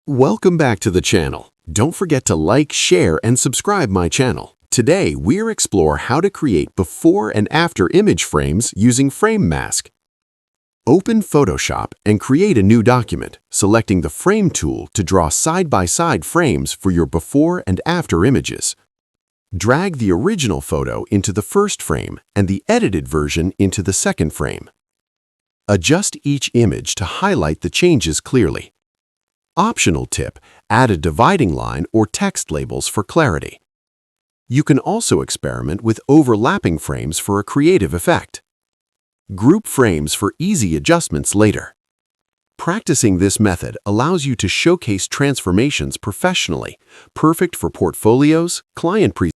Welcome back to the channel. Don't forget to like, share, and subscribe my channel. Today, we'll explore how to create before and after image frames using Frame Mask. Open Photoshop and create a new document, selecting the Frame tool to draw side-by-side frames for your before and after images. Drag the original photo into the first frame and the edited version into the second frame. Adjust each image to highlight the changes clearly. Optional tip, add a dividing line or text labels for clarity. You can also experiment with overlapping frames for a creative effect. Group frames for easy adjustments later. Practicing this method allows you to showcase transformations professionally, perfect for portfolios, client presentations,